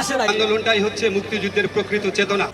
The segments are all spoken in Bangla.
আসে নাই। আন্দোলনটাই হচ্ছে মুক্তিযুদ্ধের প্রকৃত চেতনা।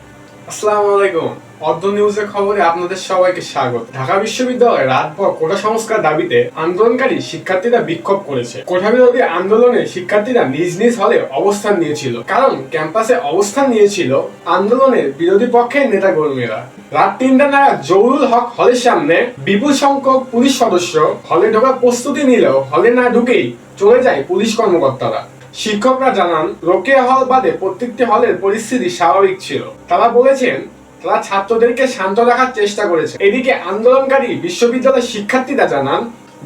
আসসালামু আলাইকুম। অর্ধ নিউজের খবরে আপনাদের সবাইকে স্বাগত। ঢাকা বিশ্ববিদ্যালয়ে রাতভর কোটা সংস্কার দাবিতে আন্দোলনকারী শিক্ষার্থীরা বিক্ষোভ করেছে। কোটা বিরোধী আন্দোলনে শিক্ষার্থীরা নিজ নিজ হলে অবস্থান নিয়েছিল, কারণ ক্যাম্পাসে অবস্থান নিয়েছিল আন্দোলনের বিরোধী পক্ষের নেতাকর্মীরা। রাত ৩টা নাগাদ জহুরুল হক হলের সামনে বিপুল সংখ্যক পুলিশ সদস্য হলে ঢোকার প্রস্তুতি নিলেও হলে না ঢুকেই চলে যায় পুলিশ কর্মকর্তারা। শিক্ষকরা জানান, রোকেয়া হল বাদে প্রত্যেকটি হলের পরিস্থিতি স্বাভাবিক ছিল। তারা বলেছেন তারা ছাত্রদেরকে শান্ত রাখার চেষ্টা করেছে। এদিকে আন্দোলনকারী বিশ্ববিদ্যালয়ের শিক্ষার্থীরা জানান,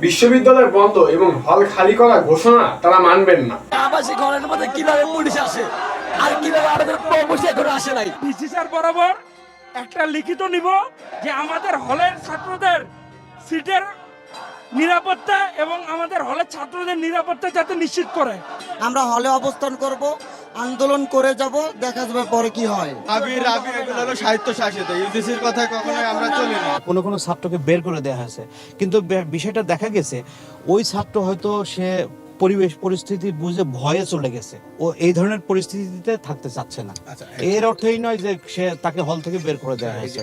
বিশ্ববিদ্যালয় বন্ধ এবং হল খালি করার ঘোষণা তারা মানবেন না। আবাসিক হলের মধ্যে কিভাবে পুলিশ আসে আর কিভাবে আমাদের প্রমোশন এখনো আসে নাই। ডিসি স্যার বরাবর একটা লিখিত নিব যে আমাদের হলের ছাত্রদের সিটের নিরাপত্তা এবং আমাদের হলের ছাত্রদের নিরাপত্তা যাতে নিশ্চিত করে। আমরা হলে অবস্থান করব, আন্দোলন করে যাব, দেখা যাবে পরে কি হয়। এগুলো হলো সাহিত্য শাসিত, ইউজিসির কথা কখনোই আমরা চলি না। কোনো ছাত্রকে বের করে দেওয়া হয়েছে, কিন্তু বিষয়টা দেখা গেছে ওই ছাত্র হয়তো সে পরিবেশ পরিস্থিতি বুঝে ভয়ে চলে গেছে, ও এই ধরনের পরিস্থিতিতে থাকতে চাচ্ছে না। এর অর্থই নয় যে সে তাকে হল থেকে বের করে দেওয়া হয়েছে।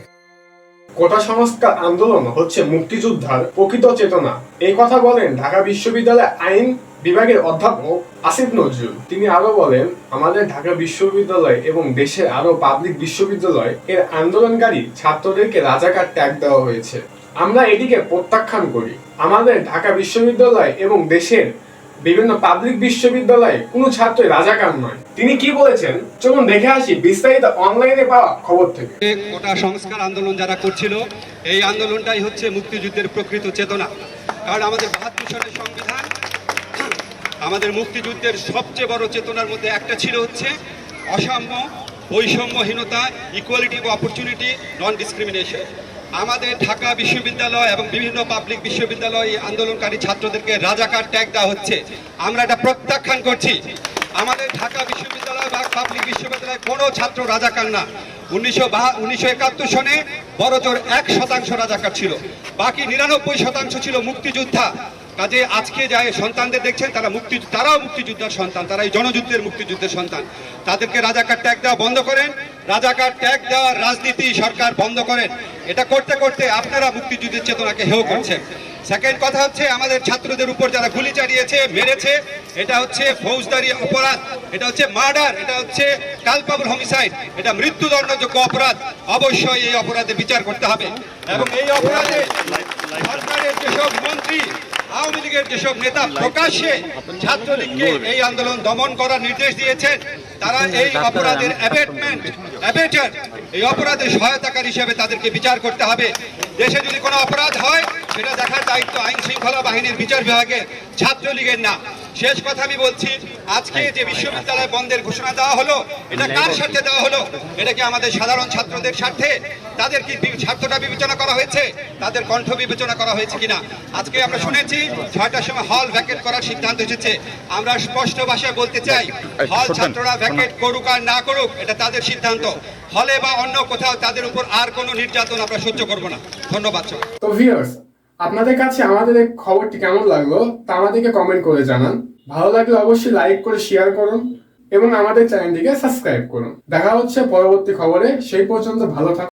কোটা সংস্কার আন্দোলন হচ্ছে মুক্তিযোদ্ধার প্রকৃত চেতনা, এই কথা বলেন ঢাকা বিশ্ববিদ্যালয়ের আইন বিভাগের অধ্যাপক আসিফ নজরুল। তিনি আরো বলেন, আমাদের ঢাকা বিশ্ববিদ্যালয় এবং দেশের আরো পাবলিক বিশ্ববিদ্যালয় এর আন্দোলনকারী ছাত্রদেরকে রাজাকার ট্যাগ দেওয়া হয়েছে। আমরা এটিকে প্রত্যাখ্যান করি। আমাদের ঢাকা বিশ্ববিদ্যালয় এবং দেশের বিভিন্ন পাবলিক বিশ্ববিদ্যালয়ে কোনো ছাত্রই রাজাকার নয়। তিনি কি বলেছেন চলুন দেখে আসি বিস্তারিত অনলাইনে পাওয়া খবর থেকে। কোটা সংস্কার আন্দোলন যারা করছিল, এই আন্দোলনটাই হচ্ছে মুক্তিযুদ্ধের প্রকৃত চেতনা। কারণ আমাদের ৭২ সনের সংবিধান আমাদের মুক্তিযুদ্ধের সবচেয়ে বড় চেতনার মধ্যে একটা ছিল হচ্ছে অসাম্য, বৈষম্যহীনতা, equality of opportunity, non discrimination. আমাদের ঢাকা বিশ্ববিদ্যালয় এবং বিভিন্ন পাবলিক বিশ্ববিদ্যালয় আন্দোলনকারী ছাত্রদেরকে রাজাকার ট্যাগ দেওয়া হচ্ছে। আমরা এটা প্রত্যাখ্যান করছি। আমাদের ঢাকা বিশ্ববিদ্যালয় বা পাবলিক বিশ্ববিদ্যালয়ে কোনো ছাত্র রাজাকার না। 1971 সনে বড়জোর 1% রাজাকার ছিল, বাকি 99% ছিল মুক্তিযোদ্ধা। কাজে আজকে যাই সন্তানদের দেখছেন তারাও মুক্তিযোদ্ধার সন্তান, তারা এই জনযুদ্ধের মুক্তিযুদ্ধের সন্তান। তাদেরকে রাজাকার ট্যাগ দেওয়া বন্ধ করেন, রাজাকার ট্যাগ দেওয়ার রাজনীতি সরকার বন্ধ করেন। এটা করতে করতে আপনারা মুক্তিযুদ্ধের চেতনাকে হেয় করছেন। সেকেন্ড কথা হচ্ছে, আমাদের ছাত্রদের উপর যারা গুলি চালিয়েছে, মেরেছে, এটা হচ্ছে ফৌজদারি অপরাধ, এটা হচ্ছে মার্ডার, এটা হচ্ছে কালপাবল হোমিসাইড, এটা মৃত্যুদণ্ডযোগ্য অপরাধ। অবশ্যই এই অপরাধের বিচার করতে হবে এবং এই অপরাধে সরকারের যেসব মন্ত্রী, আওয়ামী লীগের যেসব নেতা প্রকাশ্যে ছাত্রলীগকে এই আন্দোলন দমন করার নির্দেশ দিয়েছেন, তারা এই অপরাধের অ্যাবেটার, এই অপরাধের সহায়তাকারী হিসেবে তাদেরকে বিচার করতে হবে। দেশে যদি কোনো অপরাধ হয় সেটা দেখার দায়িত্ব আইন শৃঙ্খলা বাহিনীর, বিচার বিভাগের, ছাত্রলীগের না। শেষ কথা আমি বলছি, আজকে যে বিশ্ববিদ্যালয় বন্ধের ঘোষণা দেওয়া হলো, এটা কার স্বার্থে দেওয়া হলো? এটা কি আমাদের সাধারণ ছাত্রদের স্বার্থে? তাদের কি স্বার্থটা বিবেচনা করা হয়েছে? তাদের কণ্ঠ বিবেচনা করা হয়েছে কিনা? আজকে আমরা শুনেছি 6টার সময় হল ভ্যাকেট করার সিদ্ধান্ত এসেছে। আমরা স্পষ্ট ভাষায় বলতে চাই, হল ছাত্ররা ভ্যাকেট করুক আর না করুক, এটা তাদের সিদ্ধান্ত। হলে বা অন্য কোথাও তাদের উপর আর কোনো নির্যাতন আমরা সহ্য করব না। ধন্যবাদ। তো ভিউয়ার্স, আপনাদের কাছে আমাদের এই খবরটি কেমন লাগলো তা আমাদেরকে কমেন্ট করে জানান। ভালো লাগলে অবশ্যই লাইক করে শেয়ার করুন এবং আমাদের চ্যানেলটিকে সাবস্ক্রাইব করুন। দেখা হচ্ছে পরবর্তী খবরে। সেই পর্যন্ত ভালো থাকুন।